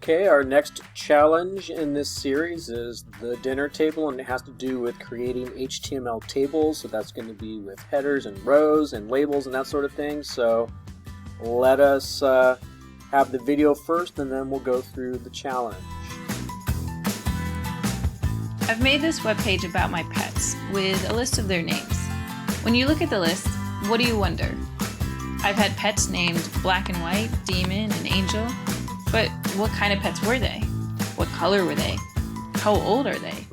Okay, our next challenge in this series is the dinner table, and it has to do with creating HTML tables. So that's going to be with headers and rows and labels and that sort of thing. So let us have the video first, and then we'll go through the challenge. I've made this webpage about my pets with a list of their names. When you look at the list, what do you wonder? I've had pets named Black and White, Demon, and Angel. But what kind of pets were they? What color were they? How old are they?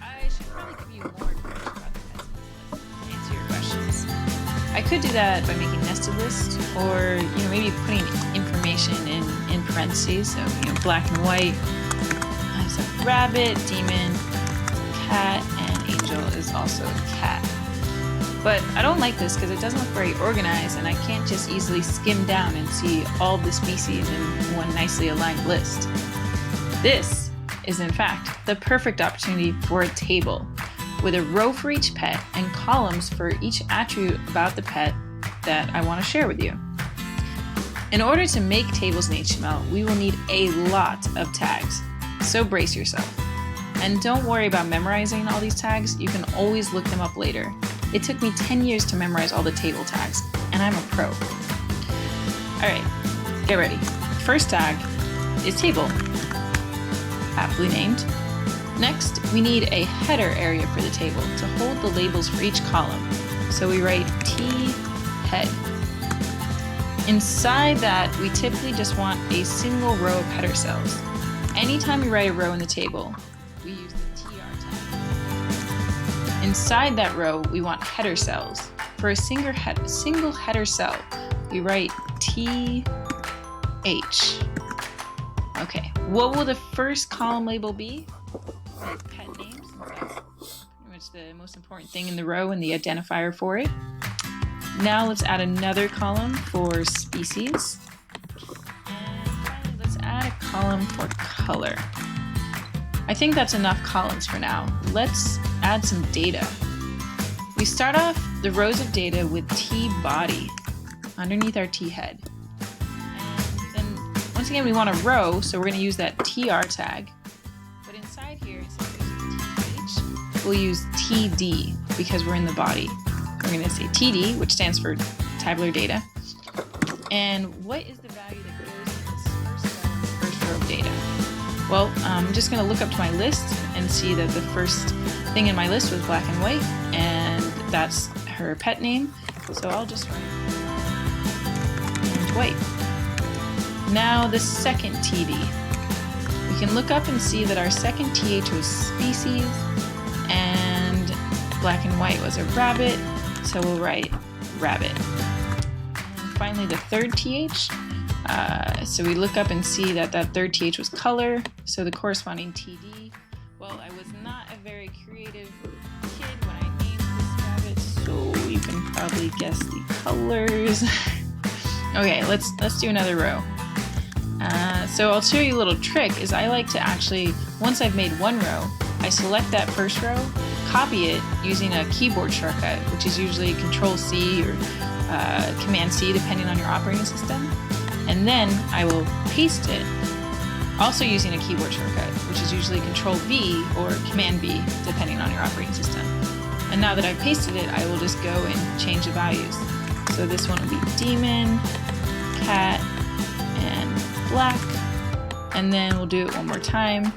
I should probably give you more information about the pets in this list to answer your questions. I could do that by making nested lists, or maybe putting information in parentheses. So Black and White is a rabbit, Demon, cat, and Angel is also a cat. But I don't like this because it doesn't look very organized, and I can't just easily skim down and see all the species in one nicely aligned list. This is in fact the perfect opportunity for a table, with a row for each pet and columns for each attribute about the pet that I want to share with you. In order to make tables in HTML, we will need a lot of tags, so brace yourself. And don't worry about memorizing all these tags, you can always look them up later. It took me 10 years to memorize all the table tags, and I'm a pro. Alright, get ready. First tag is table, aptly named. Next, we need a header area for the table to hold the labels for each column. So we write T head. Inside that, we typically just want a single row of header cells. Anytime we write a row in the table, we use the TR tag. Inside that row, we want header cells. For a single header cell, we write TH. Okay, what will the first column label be? Pet names. That's pretty much the most important thing in the row and the identifier for it. Now let's add another column for species. And finally, let's add a column for color. I think that's enough columns for now. Let's add some data. We start off the rows of data with T body underneath our T head. And then once again we want a row, so we're going to use that TR tag. But inside here, instead of using TH, we'll use TD because we're in the body. We're going to say TD, which stands for tabular data. And what is the value that goes in this first cell in the first row of data? Well, I'm just going to look up to my list and see that the first thing in my list was Black and White, and that's her pet name. So I'll just write and White. Now the second TD. We can look up and see that our second TH was species, and Black and White was a rabbit, so we'll write rabbit. And finally the third TH. So we look up and see that that third TH was color, so the corresponding TD. Well, I was not a very creative kid when I named this rabbit, so you can probably guess the colors. Okay, let's do another row. So I'll show you a little trick, is I like to actually, once I've made one row, I select that first row, copy it using a keyboard shortcut, which is usually Control-C or Command-C, depending on your operating system. And then I will paste it, also using a keyboard shortcut, which is usually Control-V or Command-B, depending on your operating system. And now that I've pasted it, I will just go and change the values. So this one will be Demon, Cat, and Black. And then we'll do it one more time.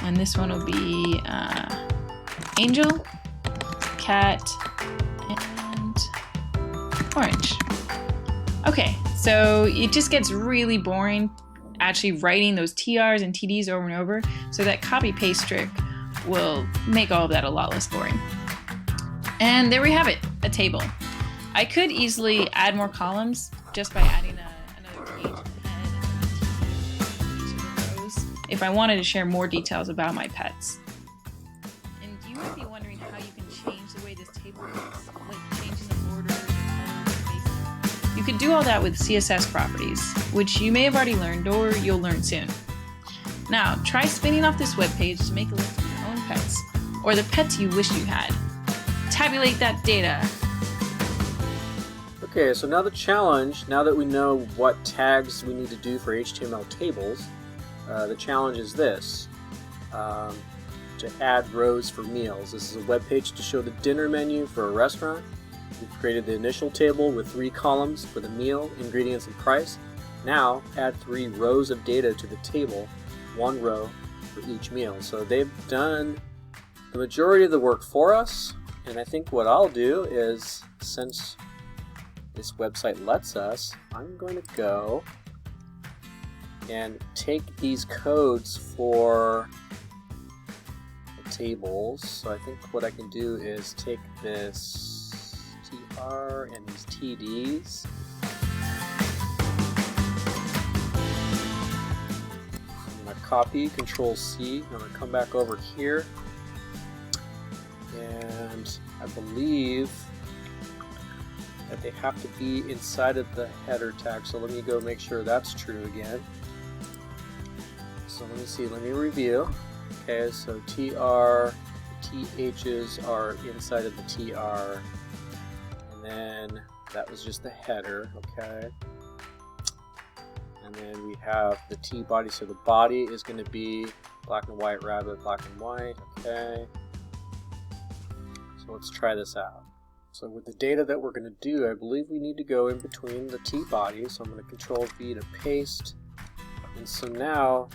And this one will be Angel, Cat, and Orange. Okay, so it just gets really boring actually writing those TRs and TDs over and over, so that copy-paste trick will make all of that a lot less boring. And there we have it, a table. I could easily add more columns just by adding another page in each of the rows if I wanted to share more details about my pets. And you might be wondering how you can change the way this table looks, like changing the borders, the colors, the spacing. You could do all that with CSS properties, which you may have already learned or you'll learn soon. Now, try spinning off this webpage to make a list of your own pets, or the pets you wish you had. Tabulate that data. Okay, so now the challenge, now that we know what tags we need to do for HTML tables, the challenge is this. To add rows for meals. This is a web page to show the dinner menu for a restaurant. We've created the initial table with 3 columns for the meal, ingredients, and price. Now add 3 rows of data to the table, 1 row for each meal. So they've done the majority of the work for us, and I think what I'll do is, since this website lets us, I'm going to go and take these codes for tables. So I think what I can do is take this TR and these TDs. I'm going to copy, Control C. I'm going to come back over here, and I believe that they have to be inside of the header tag. So let me go make sure that's true again. So let me see, let me review. Okay, so TR, THs are inside of the TR, and then that was just the header, okay? And then we have the T body, so the body is going to be black and white rabbit, black and white, okay? So let's try this out. So with the data that we're going to do, I believe we need to go in between the T bodies, so I'm going to Control V to paste, and so now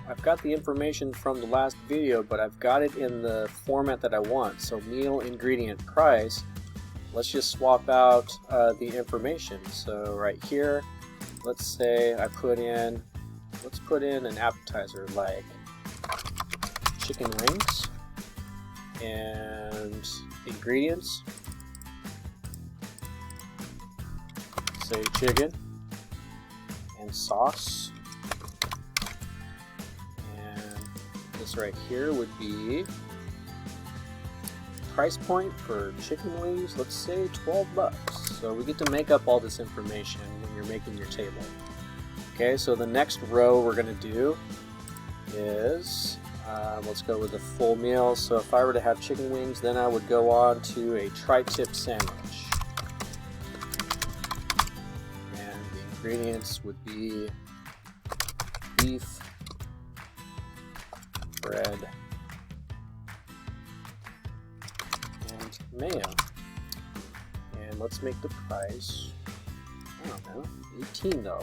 I've got the information from the last video, but I've got it in the format that I want. So meal, ingredient, price. Let's just swap out the information. So right here, let's say I put in, let's put in an appetizer like chicken wings, and ingredients, say chicken, and sauce. This right here would be price point for chicken wings, let's say 12 bucks. So we get to make up all this information when you're making your table. Okay, so the next row we're going to do is, let's go with the full meal. So if I were to have chicken wings, then I would go on to a tri-tip sandwich. And the ingredients would be beef, bread, and mayo. And let's make the price, I don't know, $18.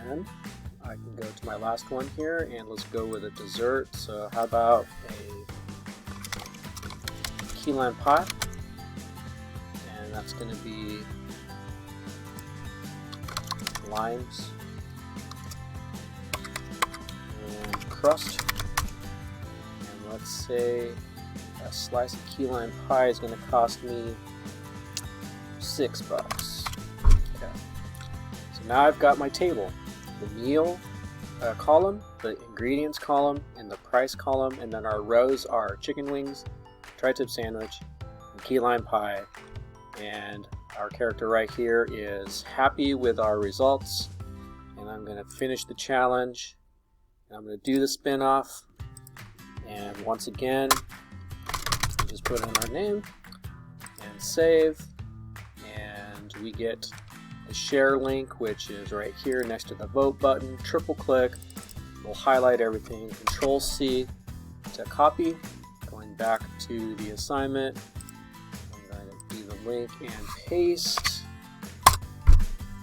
And I can go to my last one here, and let's go with a dessert. So how about a key lime pie? And that's going to be limes and crust. And let's say a slice of key lime pie is going to cost me $6. Okay. So now I've got my table. The meal column, the ingredients column, and the price column, and then our rows are chicken wings, tri-tip sandwich, and key lime pie. And our character right here is happy with our results, and I'm going to finish the challenge, and I'm going to do the spin-off, and once again we just put in our name and save, and we get the share link, which is right here next to the vote button. Triple click, we'll highlight everything. Control C to copy. Going back to the assignment, I'm going to do the link and paste.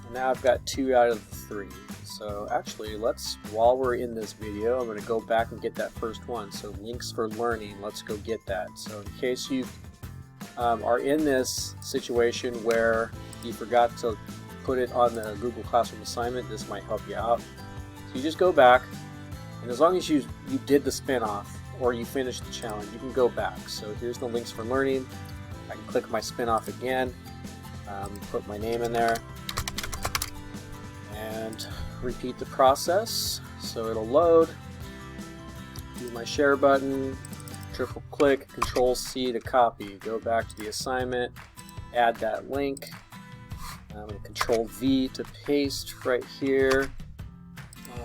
And now I've got 2 out of the 3. So actually, while we're in this video, I'm going to go back and get that first one. So links for learning, let's go get that. So in case you are in this situation where you forgot to put it on the Google Classroom assignment, this might help you out. So you just go back, and as long as you did the spin-off or you finished the challenge, you can go back. So here's the links for learning. I can click my spin-off again, put my name in there, and repeat the process. So it'll load, do my share button, triple click, Control C to copy, go back to the assignment, add that link. I'm going to Control V to paste right here,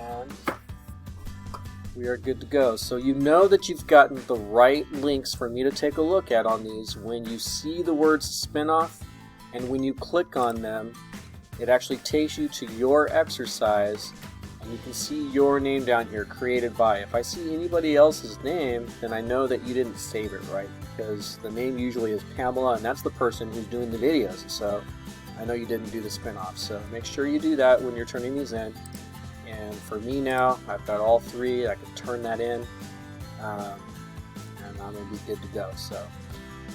and we are good to go. So you know that you've gotten the right links for me to take a look at on these when you see the words spin-off, and when you click on them, it actually takes you to your exercise, And you can see your name down here, created by. If I see anybody else's name, then I know that you didn't save it right, because the name usually is Pamela, and that's the person who's doing the videos. So I know you didn't do the spin-off. So make sure you do that when you're turning these in. And for me now, I've got all 3. I can turn that in, and I'm going to be good to go. So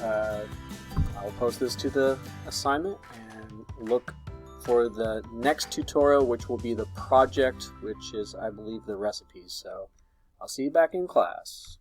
I'll post this to the assignment and look for the next tutorial, which will be the project, which is, I believe, the recipes. So I'll see you back in class.